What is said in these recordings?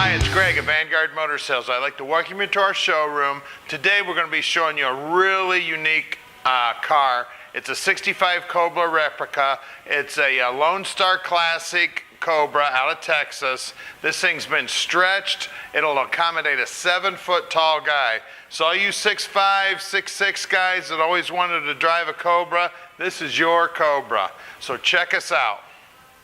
Hi, it's Greg at Vanguard Motor Sales. I'd like to welcome you to our showroom. Today we're going to be showing you a really unique car. It's a 65 Cobra Replica. It's a Lone Star Classic Cobra out of Texas. This thing's been stretched. It'll accommodate a 7-foot tall guy. So all you 6'5", 6'6" guys that always wanted to drive a Cobra, this is your Cobra. So check us out.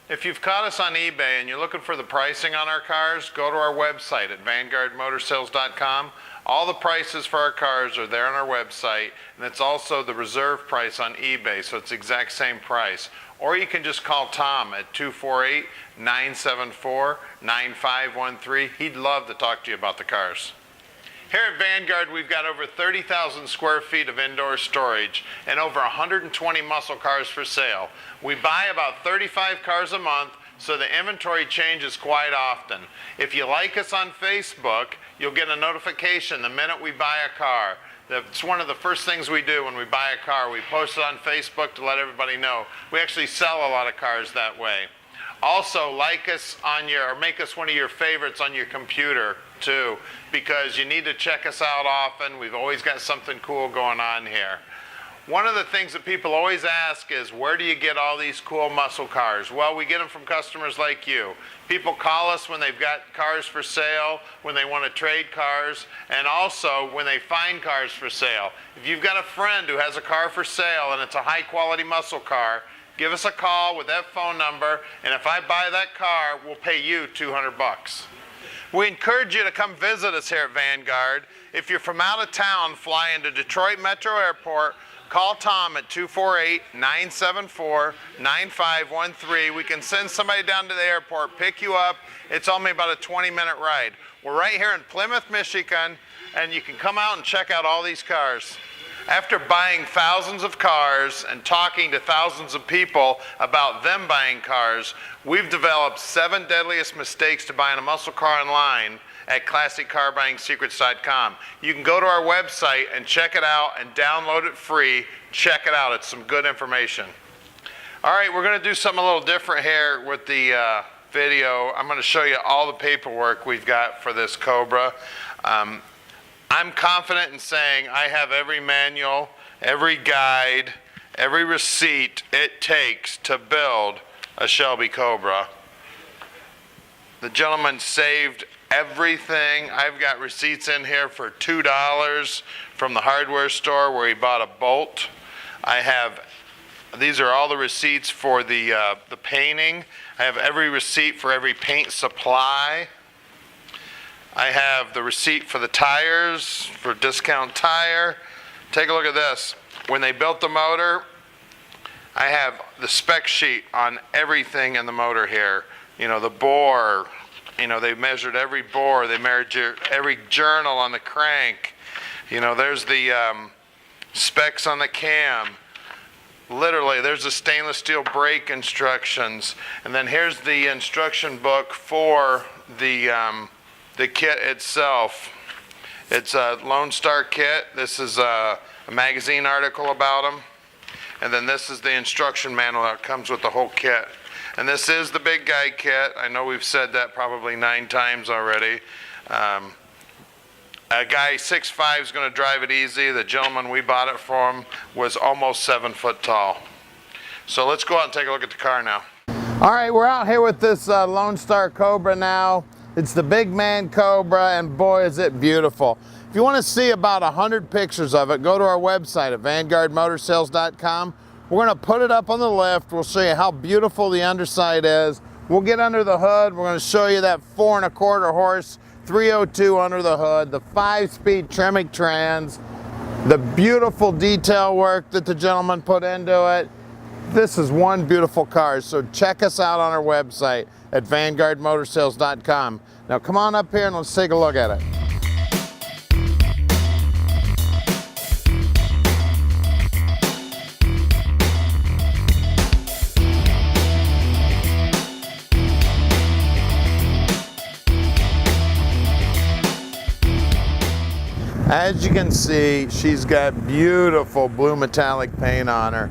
If you've caught us on eBay and you're looking for the pricing on our cars, go to our website at vanguardmotorsales.com. All the prices for our cars are there on our website, and it's also the reserve price on eBay, so it's the exact same price. Or you can just call Tom at 248-974-9513. He'd love to talk to you about the cars. Here at Vanguard, we've got over 30,000 square feet of indoor storage and over 120 muscle cars for sale. We buy about 35 cars a month, so the inventory changes quite often. If you like us on Facebook, you'll get a notification the minute we buy a car. That's one of the first things we do when we buy a car. We post it on Facebook to let everybody know. We actually sell a lot of cars that way. Also, like us on or make us one of your favorites on your computer too, because you need to check us out often. We've always got something cool going on here. One of the things that people always ask is, where do you get all these cool muscle cars? Well, we get them from customers like you. People call us when they've got cars for sale, when they want to trade cars, and also when they find cars for sale. If you've got a friend who has a car for sale and it's a high quality muscle car, give us a call with that phone number, and if I buy that car, we'll pay you $200. We encourage you to come visit us here at Vanguard. If you're from out of town, fly into Detroit Metro Airport, call Tom at 248-974-9513. We can send somebody down to the airport, pick you up. It's only about a 20-minute ride. We're right here in Plymouth, Michigan, and you can come out and check out all these cars. After buying thousands of cars and talking to thousands of people about them buying cars, we've developed 7 deadliest mistakes to buying a muscle car online at ClassicCarBuyingSecrets.com. You can go to our website and check it out and download it free. Check it out. It's some good information. All right, we're going to do something a little different here with the video. I'm going to show you all the paperwork we've got for this Cobra. I'm confident in saying I have every manual, every guide, every receipt it takes to build a Shelby Cobra. The gentleman saved everything. I've got receipts in here for $2 from the hardware store where he bought a bolt. These are all the receipts for the painting. I have every receipt for every paint supply. I have the receipt for the tires, for Discount Tire. Take a look at this. When they built the motor, I have the spec sheet on everything in the motor here. You know, the bore, you know, they measured every bore, they measured every journal on the crank. You know, there's the specs on the cam. Literally, there's the stainless steel brake instructions. And then here's the instruction book for the kit itself. It's a Lone Star kit. This is a magazine article about them. And then this is the instruction manual that comes with the whole kit. And this is the big guy kit. I know we've said that probably 9 times already. A guy 6'5" is going to drive it easy. The gentleman we bought it from was almost 7 foot tall. So let's go out and take a look at the car now. All right, we're out here with this Lone Star Cobra now. It's the big man Cobra, and boy is it beautiful. If you want to see about 100 pictures of it, go to our website at vanguardmotorsales.com. We're going to put it up on the lift. We'll show you how beautiful the underside is. We'll get under the hood. We're going to show you that 4 1/4 horse 302 under the hood, the 5-speed Tremec trans, the beautiful detail work that the gentleman put into it. This is one beautiful car, so check us out on our website at vanguardmotorsales.com. Now come on up here and let's take a look at it. As you can see, she's got beautiful blue metallic paint on her.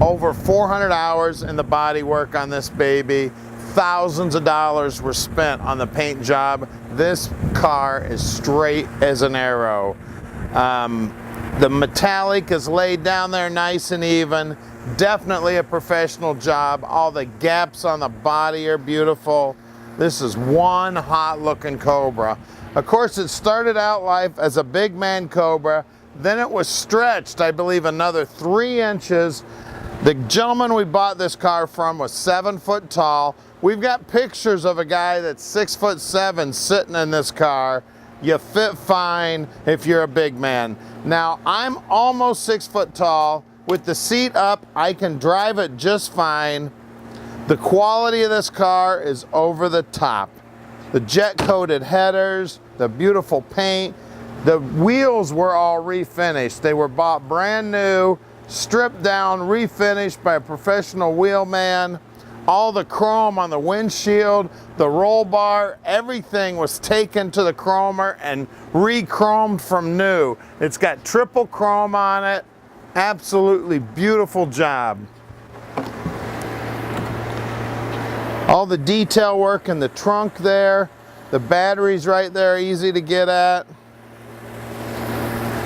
Over 400 hours in the body work on this baby. thousands of dollars were spent on the paint job. This car is straight as an arrow. The metallic is laid down there nice and even. Definitely a professional job. All the gaps on the body are beautiful. This is one hot looking Cobra. Of course, it started out life as a big man Cobra. Then it was stretched, I believe, another 3 inches. The gentleman we bought this car from was 7 foot tall. We've got pictures of a guy that's 6'7" sitting in this car. You fit fine if you're a big man. Now, I'm almost 6 foot tall. With the seat up, I can drive it just fine. The quality of this car is over the top. The jet coated headers, the beautiful paint. The wheels were all refinished. They were bought brand new, stripped down, refinished by a professional wheelman. All the chrome on the windshield, the roll bar, everything was taken to the chromer and re-chromed from new. It's got triple chrome on it. Absolutely beautiful job. All the detail work in the trunk there. The batteries right there, easy to get at.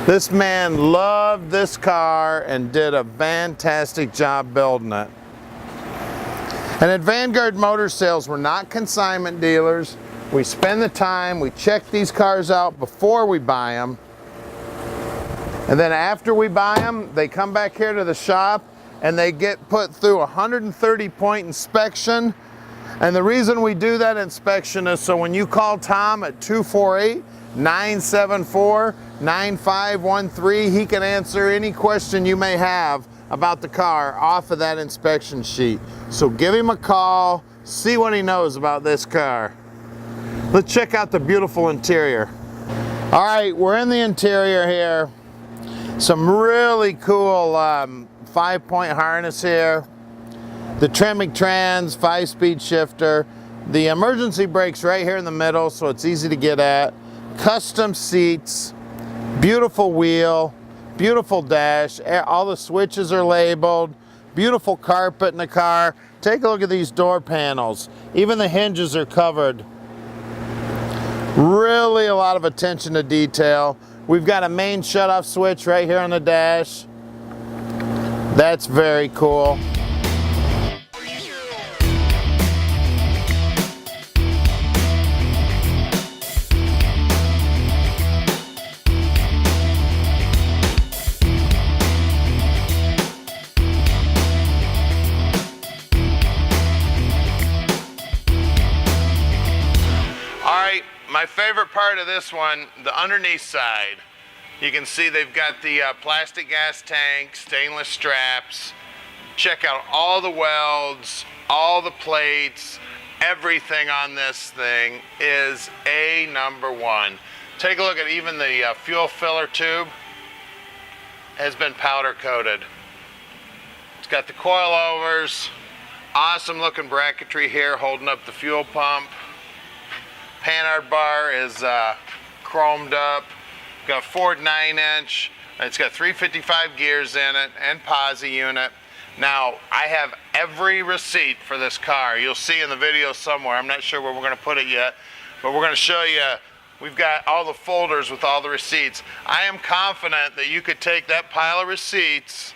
This man loved this car and did a fantastic job building it. And at Vanguard Motor Sales, we're not consignment dealers. We spend the time, we check these cars out before we buy them. And then after we buy them, they come back here to the shop and they get put through a 130-point inspection. And the reason we do that inspection is so when you call Tom at 248-974-9513, he can answer any question you may have about the car off of that inspection sheet. So give him a call, see what he knows about this car. Let's check out the beautiful interior. All right, we're in the interior here. Some really cool 5-point harness here. The Tremec Trans 5-speed shifter. The emergency brakes right here in the middle, so it's easy to get at. Custom seats, beautiful wheel, beautiful dash. All the switches are labeled. Beautiful carpet in the car. Take a look at these door panels. Even the hinges are covered. Really a lot of attention to detail. We've got a main shutoff switch right here on the dash. That's very cool. My favorite part of this one, the underneath side. You can see they've got the plastic gas tank, stainless straps. Check out all the welds, all the plates, everything on this thing is #1. Take a look at even the fuel filler tube has been powder coated. It's got the coilovers, awesome looking bracketry here holding up the fuel pump. Panhard bar is chromed up. Got a Ford 9-inch. It's got 355 gears in it and posi unit. Now, I have every receipt for this car. You'll see in the video somewhere. I'm not sure where we're going to put it yet, but we're going to show you. We've got all the folders with all the receipts. I am confident that you could take that pile of receipts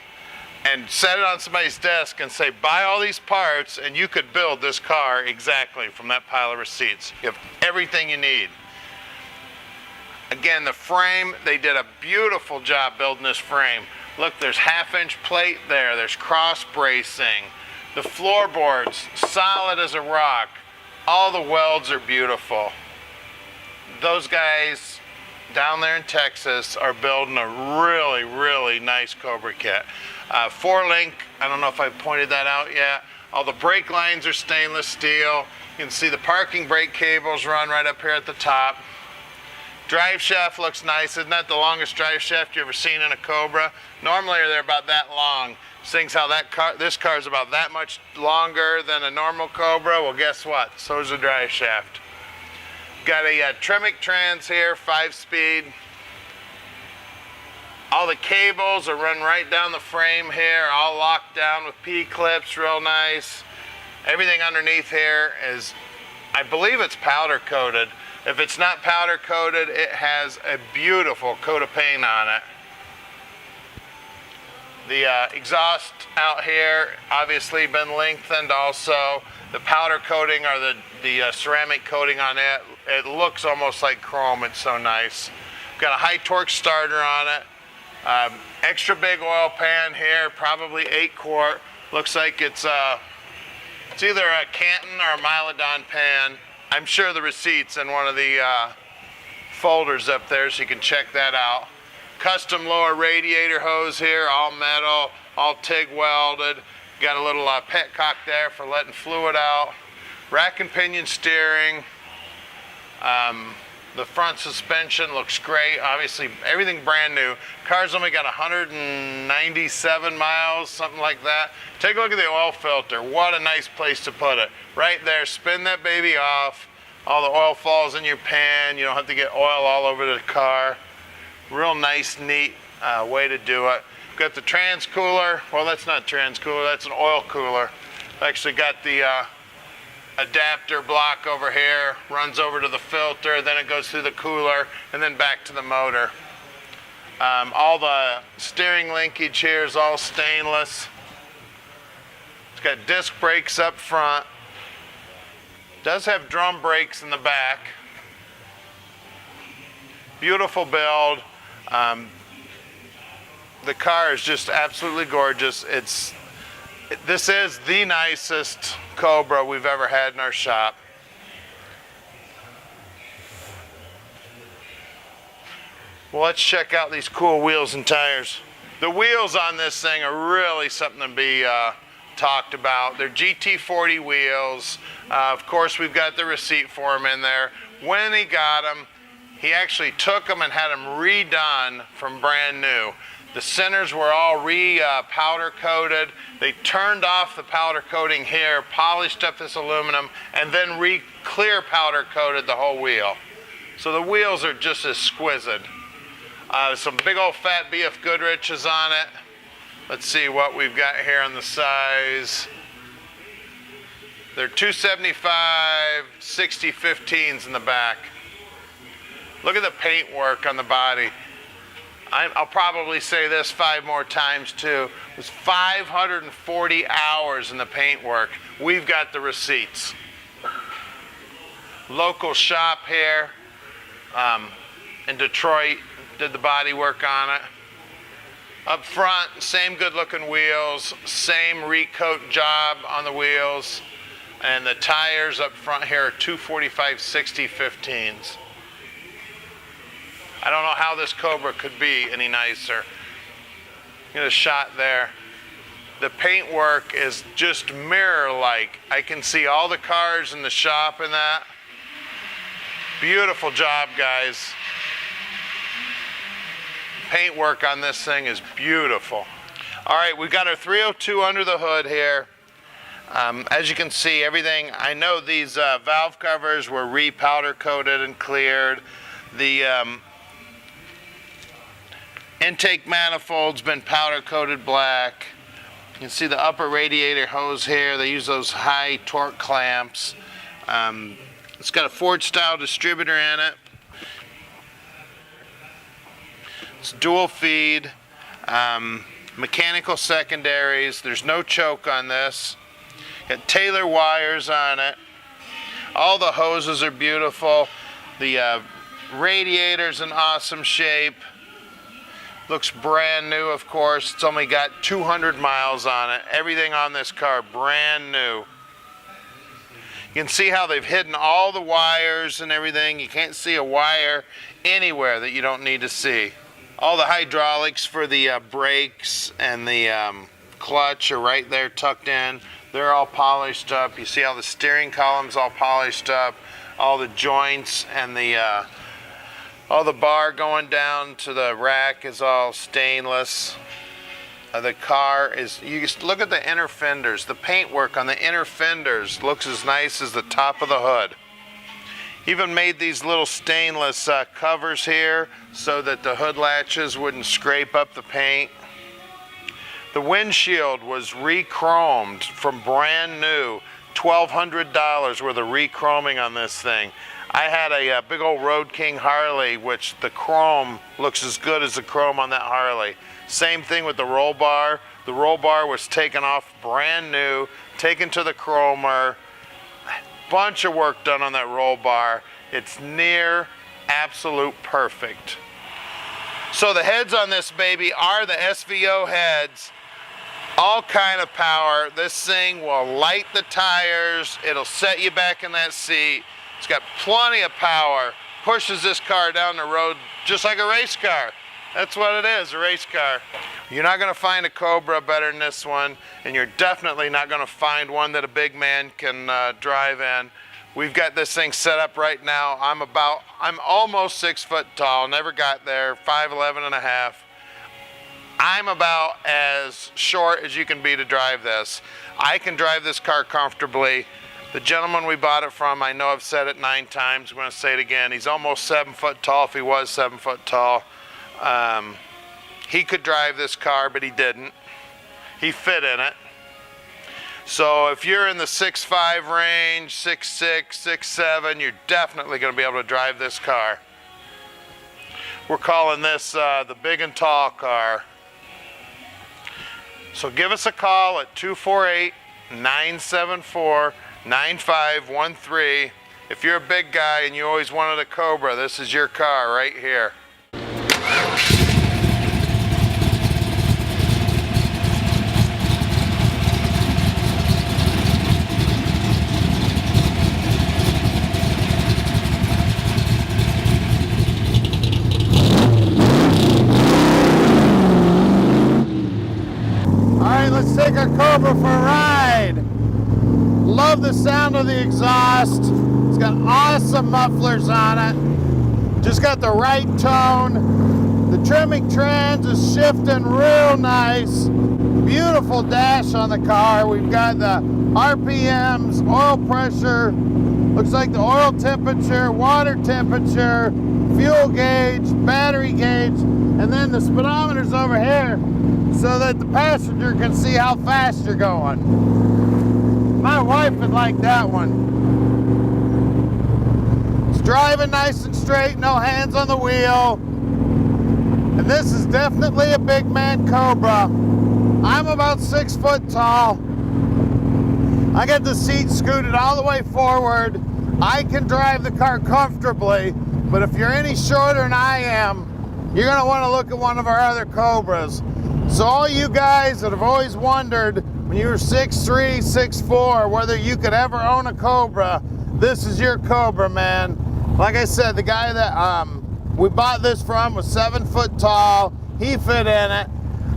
and set it on somebody's desk and say, buy all these parts, and you could build this car exactly from that pile of receipts. You have everything you need. Again, the frame, they did a beautiful job building this frame. Look, there's 1/2-inch plate there. There's cross bracing. The floorboards, solid as a rock. All the welds are beautiful. Those guys down there in Texas are building a really, really nice Cobra kit. 4-link, I don't know if I pointed that out yet. All the brake lines are stainless steel. You can see the parking brake cables run right up here at the top. Drive shaft looks nice. Isn't that the longest drive shaft you ever seen in a Cobra? Normally they're about that long. Seeing how this car is about that much longer than a normal Cobra, well, guess what? So is the drive shaft. Got a Tremec Trans here, 5-speed. All the cables are run right down the frame here, all locked down with P-clips, real nice. Everything underneath here is, I believe it's powder coated. If it's not powder coated, it has a beautiful coat of paint on it. The exhaust out here obviously been lengthened also. The powder coating or the ceramic coating on it, it looks almost like chrome. It's so nice. Got a high torque starter on it. Extra big oil pan here, probably 8 quart. Looks like it's either a Canton or a Mylodon pan. I'm sure the receipt's in one of the folders up there, so you can check that out. Custom lower radiator hose here, all metal, all TIG welded. Got a little petcock there for letting fluid out. Rack and pinion steering. The front suspension looks great. Obviously, everything brand new. Car's only got 197 miles, something like that. Take a look at the oil filter. What a nice place to put it. Right there, spin that baby off. All the oil falls in your pan. You don't have to get oil all over the car. Real nice, neat way to do it. Got the trans cooler. Well, that's not trans cooler, that's an oil cooler. Actually got the adapter block over here, runs over to the filter, then it goes through the cooler, and then back to the motor. All the steering linkage here is all stainless. It's got disc brakes up front. Does have drum brakes in the back. Beautiful build. The car is just absolutely gorgeous. This is the nicest Cobra we've ever had in our shop. Well, let's check out these cool wheels and tires. The wheels on this thing are really something to be talked about. They're GT40 wheels. Of course, we've got the receipt for them in there. When he got them, he actually took them and had them redone from brand new. The centers were all powder coated. They turned off the powder coating here, polished up this aluminum, and then clear powder coated the whole wheel. So the wheels are just exquisite. Some big old fat BF Goodrich's on it. Let's see what we've got here on the size. They're 275 60-15s in the back. Look at the paint work on the body. I'll probably say this 5 more times too. It was 540 hours in the paint work. We've got the receipts. Local shop here in Detroit did the body work on it. Up front, same good looking wheels, same recoat job on the wheels, and the tires up front here are 245 60-15s. I don't know how this Cobra could be any nicer. Get a shot there. The paint work is just mirror-like. I can see all the cars in the shop in that. Beautiful job, guys. Paint work on this thing is beautiful. All right, we've got our 302 under the hood here. As you can see, everything, I know these valve covers were re-powder coated and cleared. The intake manifold's been powder coated black. You can see the upper radiator hose here. They use those high torque clamps. It's got a Ford style distributor in it. It's dual feed, mechanical secondaries. There's no choke on this. Got Taylor wires on it. All the hoses are beautiful. The radiator's in awesome shape. Looks brand new, of course. It's only got 200 miles on it. Everything on this car, brand new. You can see how they've hidden all the wires and everything. You can't see a wire anywhere that you don't need to see. All the hydraulics for the brakes and the clutch are right there tucked in. They're all polished up. You see how the steering column's all polished up. All the joints and all the bar going down to the rack is all stainless. The car is, you just look at the inner fenders. The paintwork on the inner fenders looks as nice as the top of the hood. Even made these little stainless covers here so that the hood latches wouldn't scrape up the paint. The windshield was re-chromed from brand new $1,200 worth of re-chroming on this thing. I had a big old Road King Harley, which the chrome looks as good as the chrome on that Harley. Same thing with the roll bar. The roll bar was taken off brand new, taken to the chromer. Bunch of work done on that roll bar. It's near absolute perfect. So the heads on this baby are the SVO heads. All kind of power. This thing will light the tires. It'll set you back in that seat. It's got plenty of power. Pushes this car down the road just like a race car. That's what it is, a race car. You're not going to find a Cobra better than this one, and you're definitely not going to find one that a big man can drive in. We've got this thing set up right now. I'm almost 6 foot tall, never got there, 5'11 and a half. I'm about as short as you can be to drive this. I can drive this car comfortably. The gentleman we bought it from, I know I've said it 9 times, I'm going to say it again. He's almost 7 foot tall if he was 7 foot tall. He could drive this car, but he didn't. He fit in it. So if you're in the 6'5" range, 6'6", 6'7", you're definitely going to be able to drive this car. We're calling this the big and tall car. So give us a call at 248-974-9513. If you're a big guy and you always wanted a Cobra, this is your car right here. Let's take our Cobra for a ride. Love the sound of the exhaust. It's got awesome mufflers on it. Just got the right tone. The trimming trans is shifting real nice. Beautiful dash on the car. We've got the RPMs, oil pressure, looks like the oil temperature, water temperature, fuel gauge, battery gauge, and then the speedometer's over here so that the passenger can see how fast you're going. My wife would like that one. It's driving nice and straight, no hands on the wheel. And this is definitely a big man Cobra. I'm about 6 foot tall. I got the seat scooted all the way forward. I can drive the car comfortably, but if you're any shorter than I am, you're gonna wanna look at one of our other Cobras. So all you guys that have always wondered when you were 6'3", 6'4", whether you could ever own a Cobra, this is your Cobra, man. Like I said, the guy that we bought this from was 7 foot tall. He fit in it.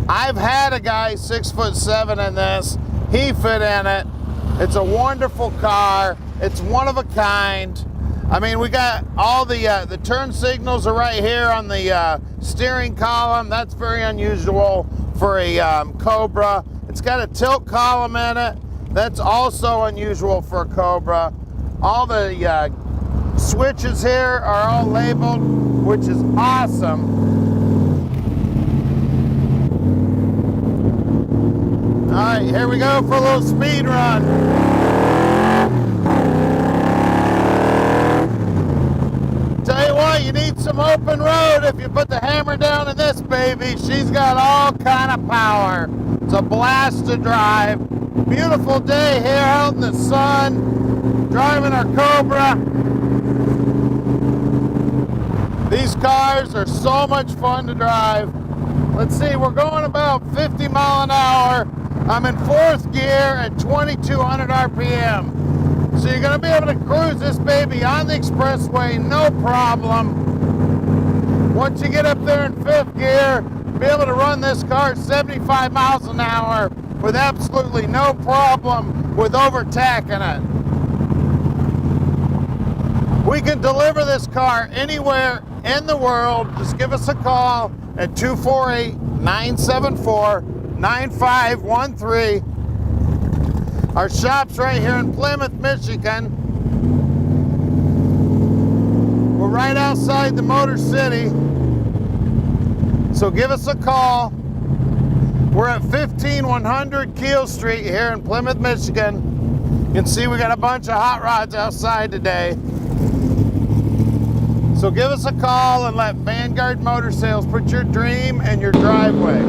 I've had a guy 6'7" in this. He fit in it. It's a wonderful car. It's one of a kind. I mean, we got all the turn signals are right here on the steering column. That's very unusual for a Cobra. It's got a tilt column in it. That's also unusual for a Cobra. All the switches here are all labeled, which is awesome. All right, here we go for a little speed run. Tell you what, you need some open road if you put the hammer down in this baby. She's got all kind of power. It's a blast to drive. Beautiful day here out in the sun, driving our Cobra. These cars are so much fun to drive. Let's see, we're going about 50 mile an hour. I'm in 4th gear at 2200 RPM. So you're going to be able to cruise this baby on the expressway, no problem. Once you get up there in 5th gear, be able to run this car at 75 miles an hour with absolutely no problem with overtaking it. We can deliver this car anywhere in the world. Just give us a call at 248-974-9513. Our shop's right here in Plymouth, Michigan. We're right outside the Motor City. So give us a call. We're at 15100 Keel Street here in Plymouth, Michigan. You can see we got a bunch of hot rods outside today. So give us a call and let Vanguard Motor Sales put your dream in your driveway.